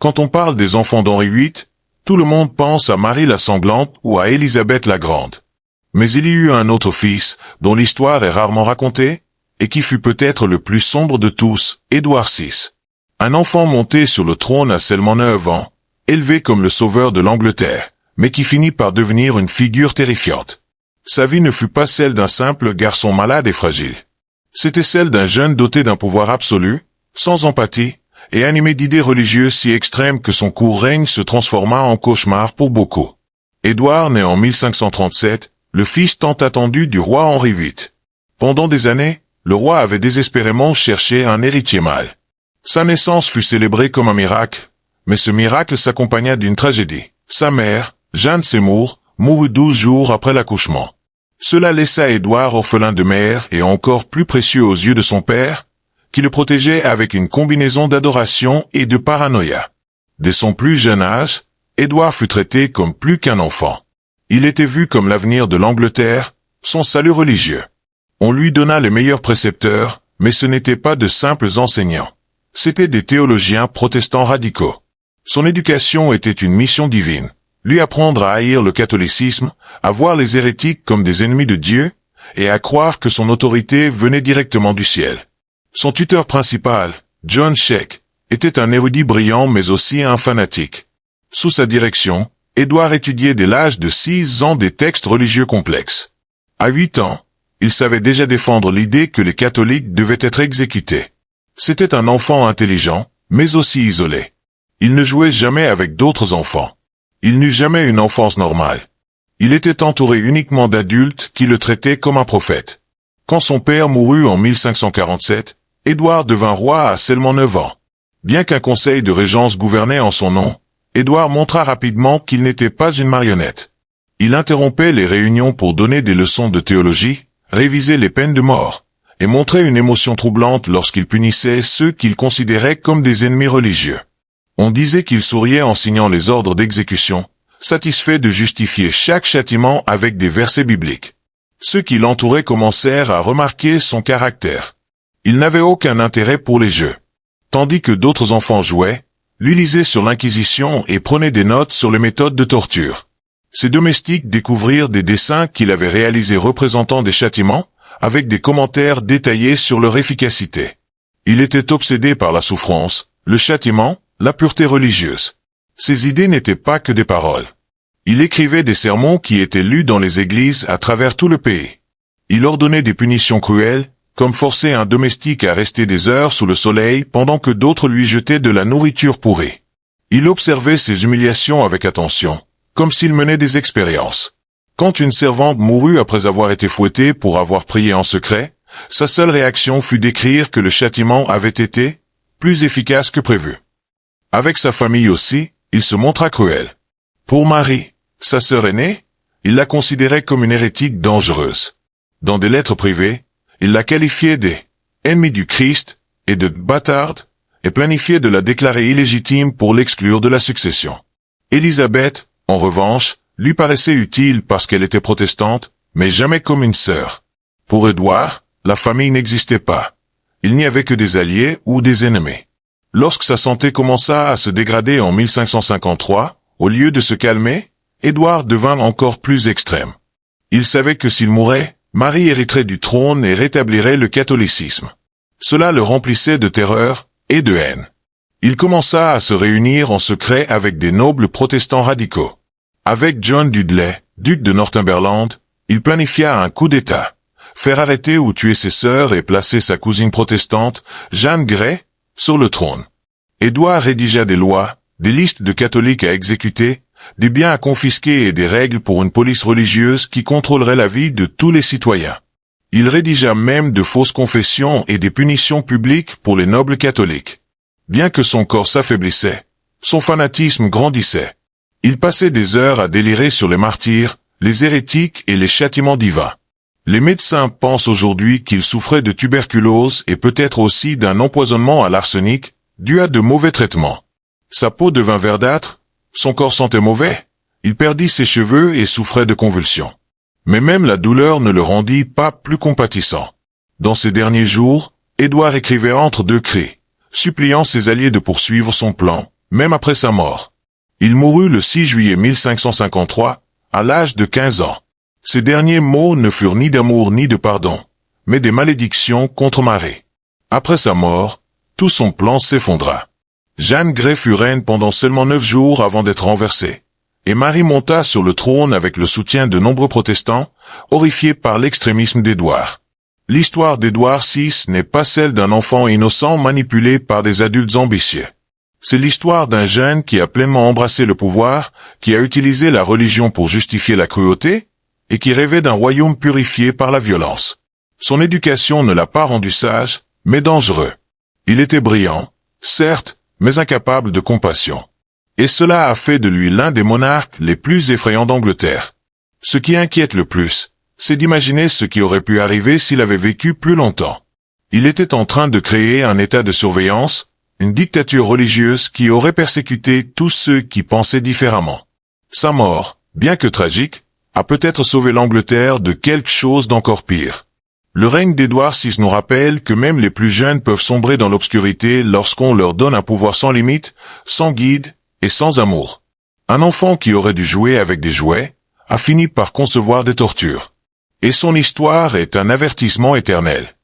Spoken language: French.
Quand on parle des enfants d'Henri VIII, tout le monde pense à Marie la Sanglante ou à Élisabeth la Grande. Mais il y eut un autre fils, dont l'histoire est rarement racontée, et qui fut peut-être le plus sombre de tous, Édouard VI. Un enfant monté sur le trône à seulement 9 ans, élevé comme le sauveur de l'Angleterre, mais qui finit par devenir une figure terrifiante. Sa vie ne fut pas celle d'un simple garçon malade et fragile. C'était celle d'un jeune doté d'un pouvoir absolu, sans empathie, et animé d'idées religieuses si extrêmes que son court règne se transforma en cauchemar pour beaucoup. Édouard naît en 1537, le fils tant attendu du roi Henri VIII. Pendant des années, le roi avait désespérément cherché un héritier mâle. Sa naissance fut célébrée comme un miracle, mais ce miracle s'accompagna d'une tragédie. Sa mère, Jeanne Seymour, mourut 12 jours après l'accouchement. Cela laissa Édouard orphelin de mère et encore plus précieux aux yeux de son père, qui le protégeait avec une combinaison d'adoration et de paranoïa. Dès son plus jeune âge, Édouard fut traité comme plus qu'un enfant. Il était vu comme l'avenir de l'Angleterre, son salut religieux. On lui donna les meilleurs précepteurs, mais ce n'étaient pas de simples enseignants. C'étaient des théologiens protestants radicaux. Son éducation était une mission divine. Lui apprendre à haïr le catholicisme, à voir les hérétiques comme des ennemis de Dieu, et à croire que son autorité venait directement du ciel. Son tuteur principal, John Sheck, était un érudit brillant mais aussi un fanatique. Sous sa direction, Édouard étudiait dès l'âge de 6 ans des textes religieux complexes. À 8 ans, il savait déjà défendre l'idée que les catholiques devaient être exécutés. C'était un enfant intelligent, mais aussi isolé. Il ne jouait jamais avec d'autres enfants. Il n'eut jamais une enfance normale. Il était entouré uniquement d'adultes qui le traitaient comme un prophète. Quand son père mourut en 1547, Édouard devint roi à seulement 9 ans. Bien qu'un conseil de régence gouvernait en son nom, Édouard montra rapidement qu'il n'était pas une marionnette. Il interrompait les réunions pour donner des leçons de théologie, réviser les peines de mort, et montrait une émotion troublante lorsqu'il punissait ceux qu'il considérait comme des ennemis religieux. On disait qu'il souriait en signant les ordres d'exécution, satisfait de justifier chaque châtiment avec des versets bibliques. Ceux qui l'entouraient commencèrent à remarquer son caractère. Il n'avait aucun intérêt pour les jeux. Tandis que d'autres enfants jouaient, lui lisaient sur l'Inquisition et prenaient des notes sur les méthodes de torture. Ses domestiques découvrirent des dessins qu'il avait réalisés représentant des châtiments, avec des commentaires détaillés sur leur efficacité. Il était obsédé par la souffrance, le châtiment, la pureté religieuse. Ses idées n'étaient pas que des paroles. Il écrivait des sermons qui étaient lus dans les églises à travers tout le pays. Il ordonnait des punitions cruelles, comme forcer un domestique à rester des heures sous le soleil pendant que d'autres lui jetaient de la nourriture pourrie. Il observait ces humiliations avec attention, comme s'il menait des expériences. Quand une servante mourut après avoir été fouettée pour avoir prié en secret, sa seule réaction fut d'écrire que le châtiment avait été plus efficace que prévu. Avec sa famille aussi, il se montra cruel. Pour Marie, sa sœur aînée, il la considérait comme une hérétique dangereuse. Dans des lettres privées, il la qualifiait d'« ennemie du Christ » et de « bâtarde » et planifiait de la déclarer illégitime pour l'exclure de la succession. Élisabeth, en revanche, lui paraissait utile parce qu'elle était protestante, mais jamais comme une sœur. Pour Édouard, la famille n'existait pas. Il n'y avait que des alliés ou des ennemis. Lorsque sa santé commença à se dégrader en 1553, au lieu de se calmer, Édouard devint encore plus extrême. Il savait que s'il mourait, Marie hériterait du trône et rétablirait le catholicisme. Cela le remplissait de terreur et de haine. Il commença à se réunir en secret avec des nobles protestants radicaux. Avec John Dudley, duc de Northumberland, il planifia un coup d'État, faire arrêter ou tuer ses sœurs et placer sa cousine protestante, Jeanne Grey, sur le trône. Édouard rédigea des lois, des listes de catholiques à exécuter, des biens à confisquer et des règles pour une police religieuse qui contrôlerait la vie de tous les citoyens. Il rédigea même de fausses confessions et des punitions publiques pour les nobles catholiques. Bien que son corps s'affaiblissait, son fanatisme grandissait. Il passait des heures à délirer sur les martyrs, les hérétiques et les châtiments divins. Les médecins pensent aujourd'hui qu'il souffrait de tuberculose et peut-être aussi d'un empoisonnement à l'arsenic, dû à de mauvais traitements. Sa peau devint verdâtre, son corps sentait mauvais, il perdit ses cheveux et souffrait de convulsions. Mais même la douleur ne le rendit pas plus compatissant. Dans ces derniers jours, Édouard écrivait entre deux cris, suppliant ses alliés de poursuivre son plan, même après sa mort. Il mourut le 6 juillet 1553, à l'âge de 15 ans. Ses derniers mots ne furent ni d'amour ni de pardon, mais des malédictions contre Marie. Après sa mort, tout son plan s'effondra. Jeanne Grey fut reine pendant seulement 9 jours avant d'être renversée, et Marie monta sur le trône avec le soutien de nombreux protestants, horrifiés par l'extrémisme d'Édouard. L'histoire d'Édouard VI n'est pas celle d'un enfant innocent manipulé par des adultes ambitieux. C'est l'histoire d'un jeune qui a pleinement embrassé le pouvoir, qui a utilisé la religion pour justifier la cruauté, et qui rêvait d'un royaume purifié par la violence. Son éducation ne l'a pas rendu sage, mais dangereux. Il était brillant, certes, mais incapable de compassion. Et cela a fait de lui l'un des monarques les plus effrayants d'Angleterre. Ce qui inquiète le plus, c'est d'imaginer ce qui aurait pu arriver s'il avait vécu plus longtemps. Il était en train de créer un état de surveillance, une dictature religieuse qui aurait persécuté tous ceux qui pensaient différemment. Sa mort, bien que tragique, a peut-être sauvé l'Angleterre de quelque chose d'encore pire. Le règne d'Édouard VI nous rappelle que même les plus jeunes peuvent sombrer dans l'obscurité lorsqu'on leur donne un pouvoir sans limite, sans guide et sans amour. Un enfant qui aurait dû jouer avec des jouets a fini par concevoir des tortures. Et son histoire est un avertissement éternel.